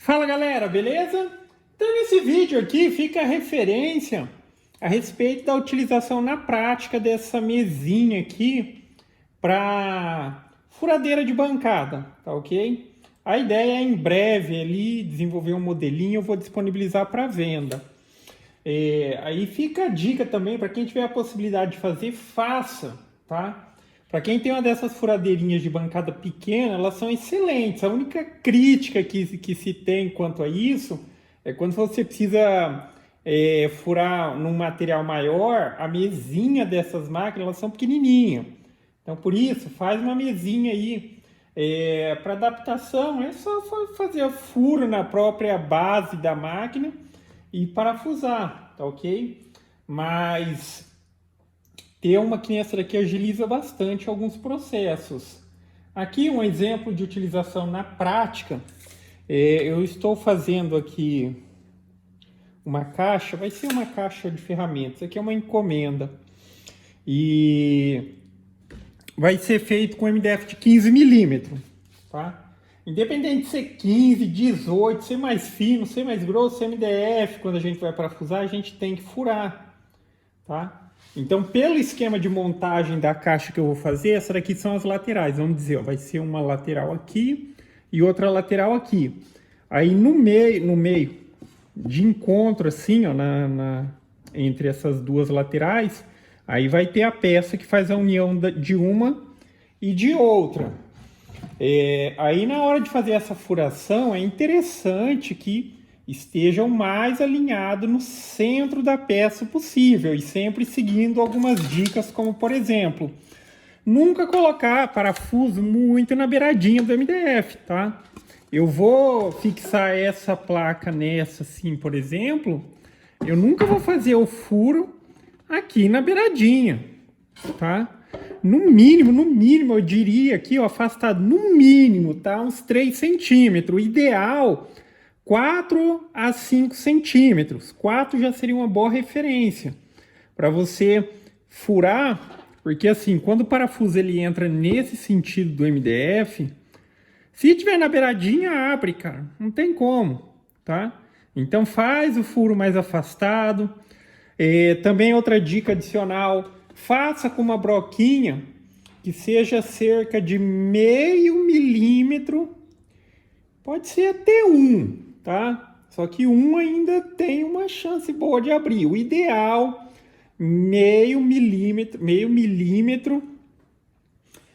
Fala galera, beleza? Então nesse vídeo aqui fica a referência a respeito da utilização na prática dessa mesinha aqui para furadeira de bancada, tá ok? A ideia é em breve ali desenvolver um modelinho, eu vou disponibilizar para venda. Aí fica a dica também para quem tiver a possibilidade de fazer, faça, tá? Para quem tem uma dessas furadeirinhas de bancada pequena, elas são excelentes. A única crítica que se tem quanto a isso é quando você precisa furar num material maior, a mesinha dessas máquinas elas são pequenininhas. Então, por isso, faz uma mesinha aí para adaptação. É só fazer furo na própria base da máquina e parafusar, tá ok? Mas ter uma que nem essa daqui agiliza bastante alguns processos. Aqui um exemplo de utilização na prática. Eu estou fazendo aqui uma caixa, vai ser uma caixa de ferramentas. Aqui é uma encomenda. E vai ser feito com MDF de 15 milímetros, tá? Independente de ser 15, 18, ser mais fino, ser mais grosso, ser MDF, quando a gente vai parafusar, a gente tem que furar, tá? Então, pelo esquema de montagem da caixa que eu vou fazer, essa daqui são as laterais. Vamos dizer, ó, vai ser uma lateral aqui e outra lateral aqui. Aí no meio de encontro, assim, ó, entre essas duas laterais, aí vai ter a peça que faz a união de uma e de outra. Aí na hora de fazer essa furação, é interessante que esteja o mais alinhado no centro da peça possível e sempre seguindo algumas dicas, como por exemplo, nunca colocar parafuso muito na beiradinha do MDF, tá? Eu vou fixar essa placa nessa assim, por exemplo, eu nunca vou fazer o furo aqui na beiradinha, tá? No mínimo, eu diria aqui, ó, afastado no mínimo, tá? Uns 3 centímetros. O ideal, 4 a 5 centímetros. 4 já seria uma boa referência para você furar, porque assim, quando o parafuso ele entra nesse sentido do MDF, se tiver na beiradinha, abre, cara. Não tem como, tá? Então faz o furo mais afastado. Também outra dica adicional, faça com uma broquinha que seja cerca de meio milímetro, pode ser até 1, tá? Só que 1 ainda tem uma chance boa de abrir. O ideal, meio milímetro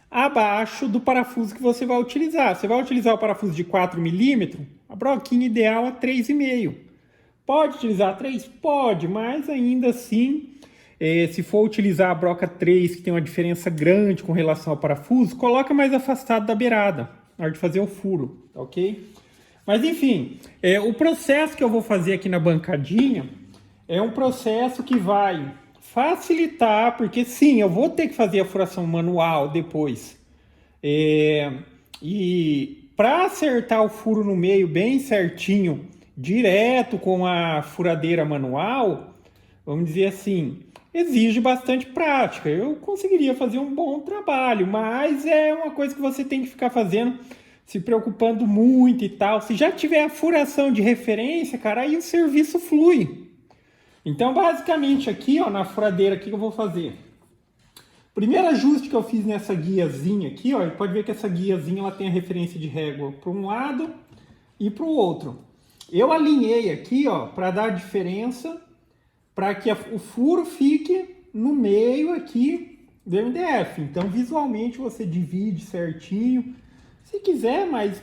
abaixo do parafuso que você vai utilizar. Você vai utilizar o parafuso de 4 milímetros, a broquinha ideal é 3,5. Pode utilizar 3? Pode, mas ainda assim, se for utilizar a broca 3, que tem uma diferença grande com relação ao parafuso, coloca mais afastado da beirada, na hora de fazer o furo, tá ok? Mas enfim, o processo que eu vou fazer aqui na bancadinha é um processo que vai facilitar, porque sim, eu vou ter que fazer a furação manual depois. E para acertar o furo no meio bem certinho, direto com a furadeira manual, vamos dizer assim, exige bastante prática. Eu conseguiria fazer um bom trabalho, mas é uma coisa que você tem que ficar fazendo, se preocupando muito e tal. Se já tiver a furação de referência, cara, aí o serviço flui. Então, basicamente aqui, ó, na furadeira, o que eu vou fazer? Primeiro ajuste que eu fiz nessa guiazinha aqui, ó, pode ver que essa guiazinha ela tem a referência de régua para um lado e para o outro. Eu alinhei aqui, ó, para dar diferença, para que o furo fique no meio aqui do MDF. Então, visualmente, você divide certinho. Se quiser, mas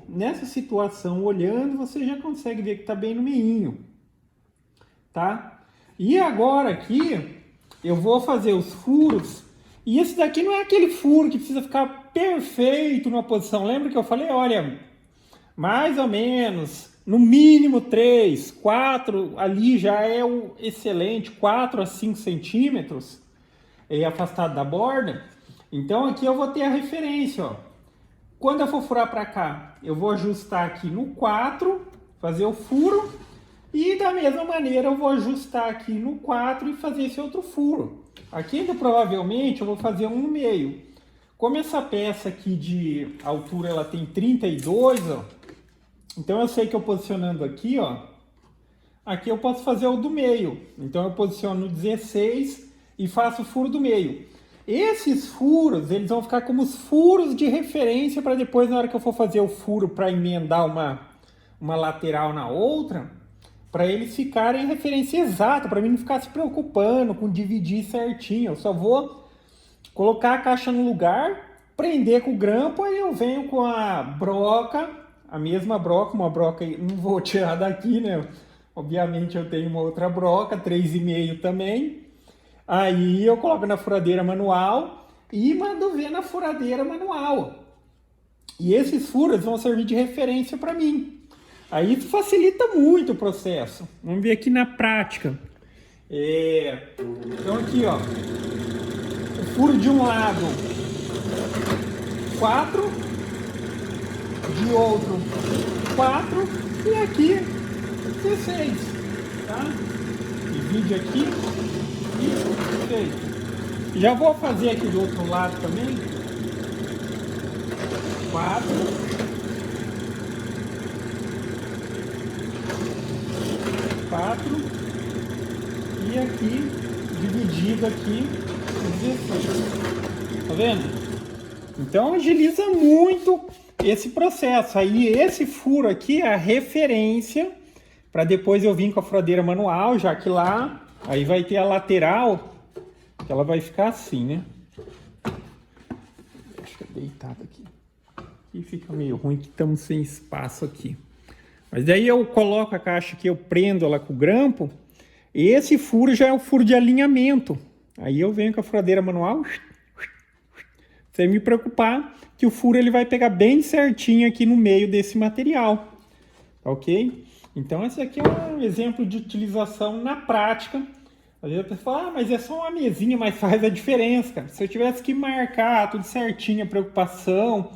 nessa situação, olhando, você já consegue ver que está bem no meinho, tá? E agora aqui, eu vou fazer os furos. E esse daqui não é aquele furo que precisa ficar perfeito numa posição. Lembra que eu falei, olha, mais ou menos, no mínimo 3, 4, ali já é o excelente, 4 a 5 centímetros afastado da borda. Então aqui eu vou ter a referência, ó. Quando eu for furar para cá, eu vou ajustar aqui no 4, fazer o furo. E da mesma maneira eu vou ajustar aqui no 4 e fazer esse outro furo. Aqui ainda provavelmente eu vou fazer um no meio. Como essa peça aqui de altura ela tem 32, ó, Então eu sei que eu posicionando aqui, ó, aqui eu posso fazer o do meio. Então eu posiciono no 16 e faço o furo do meio. Esses furos, eles vão ficar como os furos de referência para depois, na hora que eu for fazer o furo para emendar uma lateral na outra, para eles ficarem em referência exata, para mim não ficar se preocupando com dividir certinho. Eu só vou colocar a caixa no lugar, prender com o grampo, aí eu venho com a broca, a mesma broca, uma broca, não vou tirar daqui, né? Obviamente eu tenho uma outra broca, 3,5 também. Aí eu coloco na furadeira manual e mando ver na furadeira manual. E esses furos vão servir de referência para mim. Aí isso facilita muito o processo. Vamos ver aqui na prática. Então aqui, ó, o furo de um lado 4, de outro 4 e aqui 16, tá? Divide aqui e feito. Já vou fazer aqui do outro lado também. 4, 4 e aqui dividido aqui 16. Tá vendo? Então agiliza muito esse processo. Aí esse furo aqui é a referência para depois eu vir com a furadeira manual, já que lá aí vai ter a lateral, que ela vai ficar assim, né? Deixa eu deitar aqui. Aqui fica meio ruim que estamos sem espaço aqui. Mas daí eu coloco a caixa aqui, eu prendo ela com o grampo. E esse furo já é o furo de alinhamento. Aí eu venho com a furadeira manual, sem me preocupar que o furo ele vai pegar bem certinho aqui no meio desse material, ok? Então esse aqui é um exemplo de utilização na prática. Às vezes a pessoa fala, mas é só uma mesinha, mas faz a diferença, cara. Se eu tivesse que marcar tudo certinho, a preocupação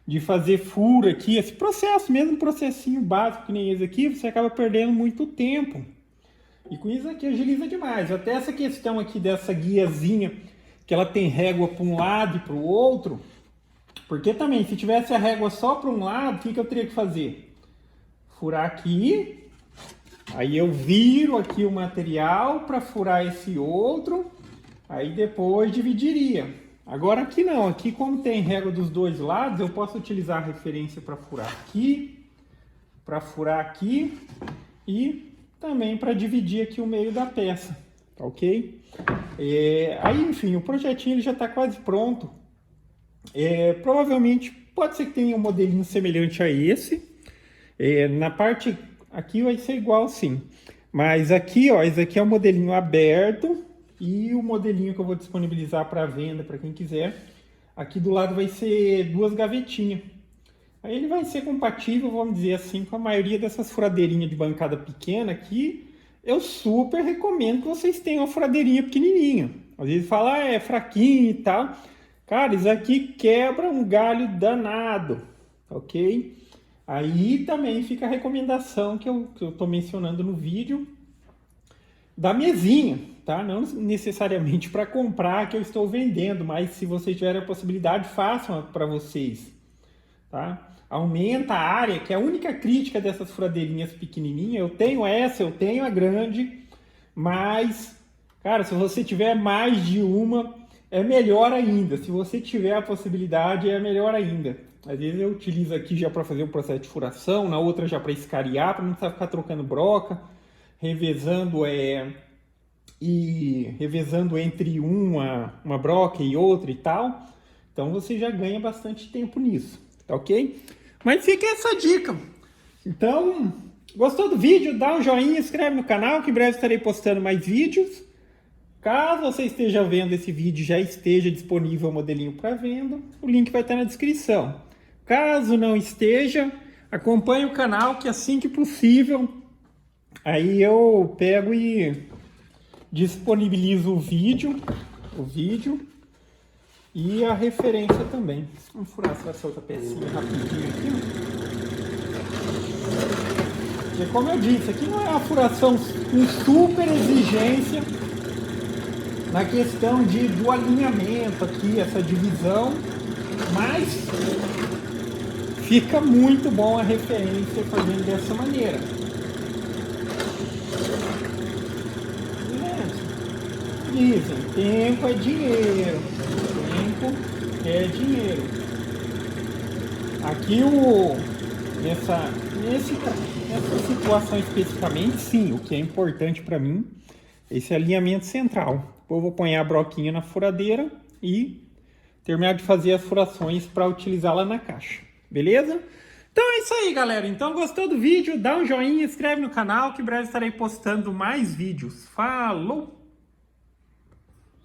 de fazer furo aqui, esse processo, mesmo um processinho básico que nem esse aqui, você acaba perdendo muito tempo. E com isso aqui agiliza demais. Até essa questão aqui dessa guiazinha, que ela tem régua para um lado e para o outro, porque também, se tivesse a régua só para um lado, o que eu teria que fazer? Furar aqui, aí eu viro aqui o material para furar esse outro, aí depois dividiria. Agora aqui não, aqui como tem régua dos dois lados, eu posso utilizar a referência para furar aqui e também para dividir aqui o meio da peça, tá ok? Aí, enfim, o projetinho ele já está quase pronto. Provavelmente pode ser que tenha um modelinho semelhante a esse. Na parte aqui vai ser igual sim. Mas aqui, ó, esse aqui é o modelinho aberto e o modelinho que eu vou disponibilizar para venda para quem quiser. Aqui do lado vai ser duas gavetinhas. Aí ele vai ser compatível, vamos dizer assim, com a maioria dessas furadeirinhas de bancada pequena aqui. Eu super recomendo que vocês tenham uma furadeirinha pequenininha. Às vezes fala, é fraquinho e tal. Cara, isso aqui quebra um galho danado, ok? Aí também fica a recomendação que eu tô mencionando no vídeo da mesinha, tá? Não necessariamente para comprar que eu estou vendendo, mas se vocês tiverem a possibilidade, façam para vocês, tá? Aumenta a área, que é a única crítica dessas furadeirinhas pequenininhas. Eu tenho essa, eu tenho a grande, mas, cara, se você tiver mais de uma, é melhor ainda. Se você tiver a possibilidade, é melhor ainda. Às vezes eu utilizo aqui já para fazer o processo de furação, na outra já para escariar, para não precisar ficar trocando broca, revezando entre uma broca e outra e tal. Então você já ganha bastante tempo nisso, tá ok? Mas fica essa dica. Então, gostou do vídeo? Dá um joinha, inscreve no canal, que em breve estarei postando mais vídeos. Caso você esteja vendo esse vídeo, já esteja disponível o modelinho para venda, o link vai estar na descrição. Caso não esteja, acompanhe o canal, que assim que possível, aí eu pego e disponibilizo o vídeo e a referência também. Vamos furar essa outra pecinha rapidinho aqui. Porque como eu disse, aqui não é uma furação com super exigência na questão do alinhamento aqui, essa divisão, mas fica muito bom a referência fazendo dessa maneira. Dizem, tempo é dinheiro. Tempo é dinheiro. Aqui nessa situação especificamente, sim, o que é importante para mim é esse alinhamento central. Eu vou pôr a broquinha na furadeira e terminar de fazer as furações para utilizá-la na caixa. Beleza? Então é isso aí, galera. Então, gostou do vídeo? Dá um joinha, inscreve no canal que em breve estarei postando mais vídeos. Falou!